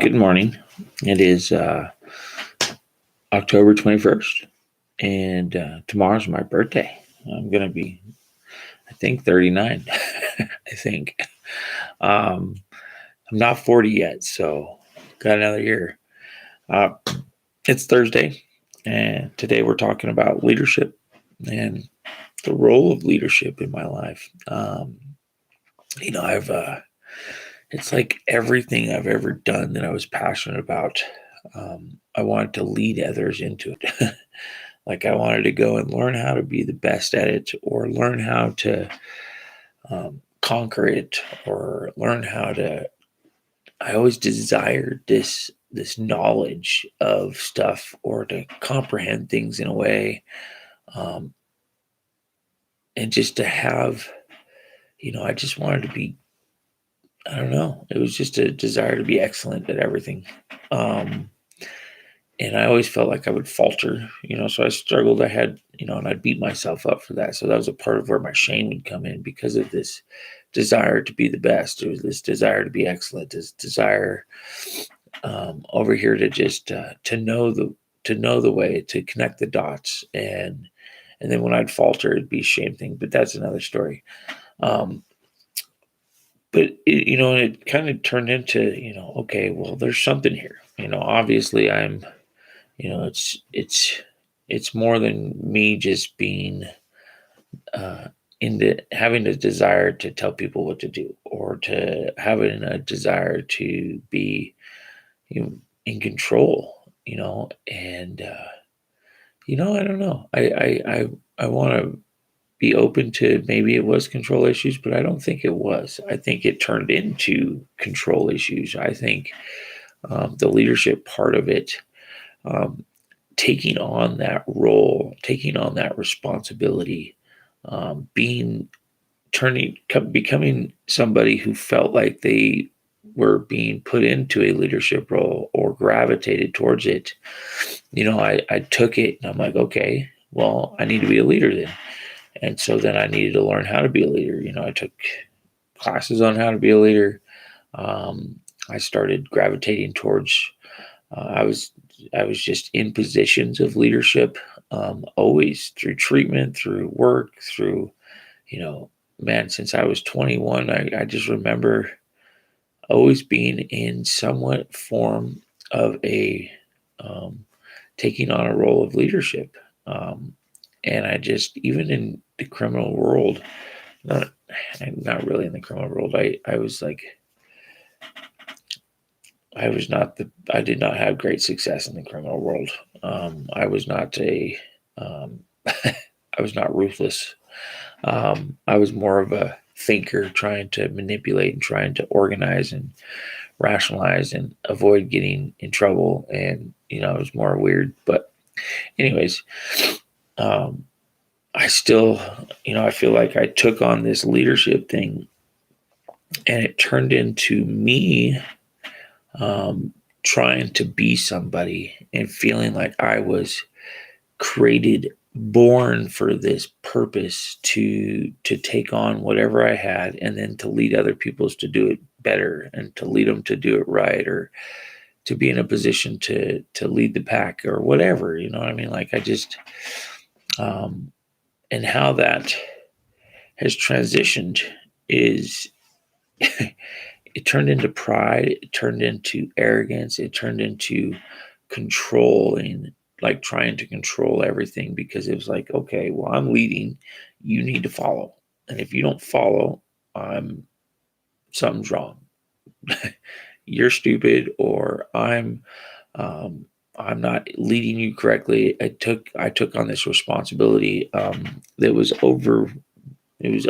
Good morning. It is October 21st, and tomorrow's my birthday. I'm going to be, I think, 39. I think. Um, I'm not 40 yet, so got another year. Uh, it's Thursday, and today we're talking about leadership and the role of leadership in my life. I've, it's like everything I've ever done that I was passionate about. I wanted to lead others into it. Like I wanted to go and learn how to be the best at it, or learn how to conquer it, or learn how to. I always desired this knowledge of stuff, or to comprehend things in a way, um, and just to have. I just wanted to be. I don't know. It was just a desire to be excellent at everything. Um, and I always felt like I would falter, so I struggled. I had, and I'd beat myself up for that. So that was a part of where my shame would come in, because of this desire to be the best. It was this desire to be excellent, this desire over here to just to know the way, to connect the dots, and then when I'd falter, it'd be a shame thing. But that's another story. Um, but it kind of turned into, okay, well, there's something here. Obviously, it's more than me just being uh, into having a desire to tell people what to do, or to having a desire to be, in control. And I don't know. I want to be open to, maybe it was control issues, but I don't think it was. I think it turned into control issues. I think the leadership part of it, um, taking on that role, taking on that responsibility, being becoming somebody who felt like they were being put into a leadership role, or gravitated towards it. I took it, and I'm like, okay, well, I need to be a leader then. And so then I needed to learn how to be a leader. I took classes on how to be a leader. I started gravitating towards. I was just in positions of leadership, always through treatment, through work, through, man, since I was 21. I just remember always being in somewhat form of a um, taking on a role of leadership. And I just, even in the criminal world, not not really in the criminal world. I was like, I did not have great success in the criminal world. I was not I was not ruthless. I was more of a thinker, trying to manipulate and trying to organize and rationalize and avoid getting in trouble. And, it was more weird. But anyways, um, I still, I feel like I took on this leadership thing, and it turned into me trying to be somebody, and feeling like I was created, born for this purpose, to take on whatever I had, and then to lead other people's to do it better, and to lead them to do it right, or to be in a position to lead the pack, or whatever. You know what I mean? Like, I just um, and how that has transitioned is it turned into pride, it turned into arrogance, it turned into controlling, like trying to control everything, because it was like, okay, well, I'm leading, you need to follow. And if you don't follow, I'm something's wrong. You're stupid, or um, I'm not leading you correctly. I took on this responsibility that was over. It was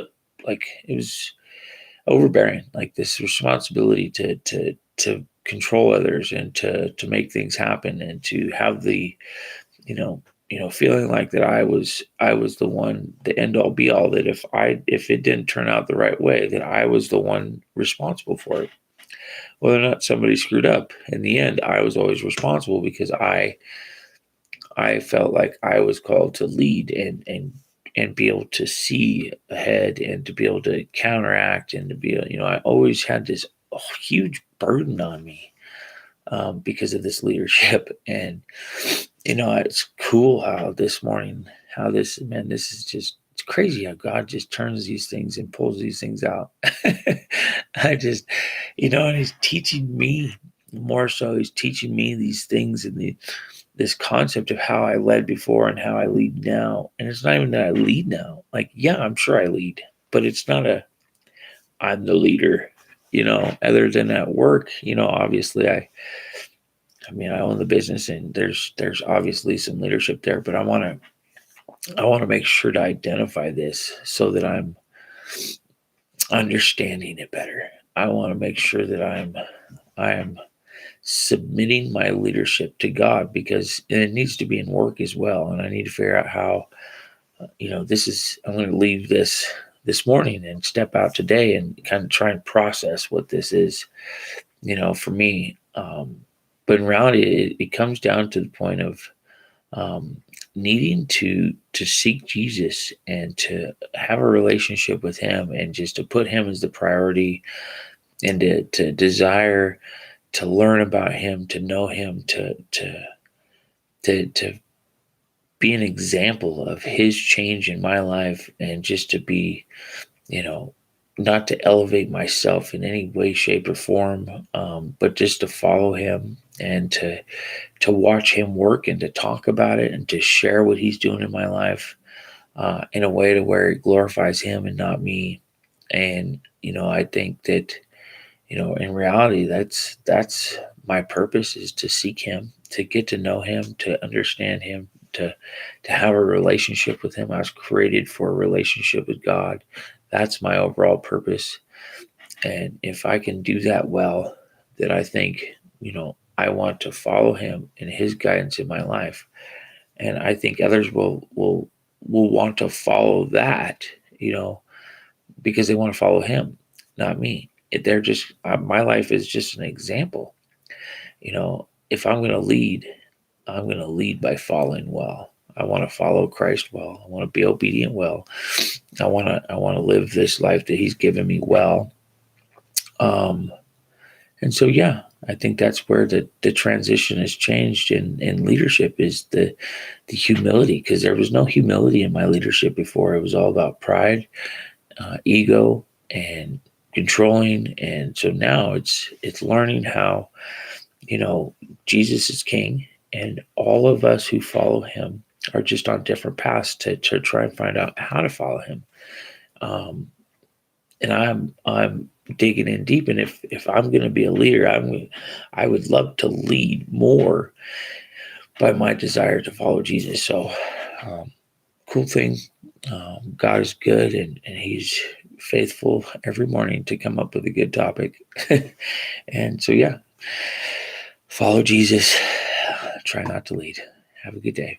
it was overbearing, like this responsibility to control others, and to make things happen, and to have the, feeling like that I was the one, the end all be all, that if it didn't turn out the right way, that I was the one responsible for it. Whether or not somebody screwed up, in the end, I was always responsible, because I felt like I was called to lead, and be able to see ahead, and to be able to counteract, and to be, I always had this huge burden on me. because of this leadership. And it's cool how this morning, how this man, this is just it's crazy how God just turns these things and pulls these things out. I just, and He's teaching me more so. He's teaching me these things and this concept of how I led before and how I lead now. And it's not even that I lead now. Like, yeah, I'm sure I lead, but it's not I'm the leader, other than at work, obviously I own the business and there's obviously some leadership there, but I want to make sure to identify this so that I'm understanding it better. I want to make sure that I am submitting my leadership to God, because it needs to be in work as well. And I need to figure out how, I'm going to leave this morning and step out today and kind of try and process what this is, for me. But in reality, it comes down to the point of needing to seek Jesus and to have a relationship with Him, and just to put Him as the priority, and to desire to learn about Him, to know Him, to be an example of His change in my life, and just to be, not to elevate myself in any way, shape, or form, but just to follow Him and to watch Him work, and to talk about it, and to share what He's doing in my life in a way to where it glorifies Him and not me. And I think that in reality, that's my purpose, is to seek Him, to get to know Him, to understand Him, to have a relationship with Him. I was created for a relationship with God. That's my overall purpose. And if I can do that well, then I think, I want to follow Him and His guidance in my life. And I think others will want to follow that, because they want to follow Him, not me. They're just my life is just an example. If I'm going to lead, I'm going to lead by following well. I want to follow Christ well. I want to be obedient well. I want to live this life that He's given me well. And so, yeah, I think that's where the transition has changed in leadership, is the humility, because there was no humility in my leadership before. It was all about pride, ego, and controlling. And so now it's learning how, Jesus is King, and all of us who follow Him are just on different paths to try and find out how to follow Him. And I'm digging in deep. And if I'm going to be a leader, I would love to lead more by my desire to follow Jesus. So, cool thing. God is good, and He's faithful every morning to come up with a good topic. And so, yeah, follow Jesus. Try not to lead. Have a good day.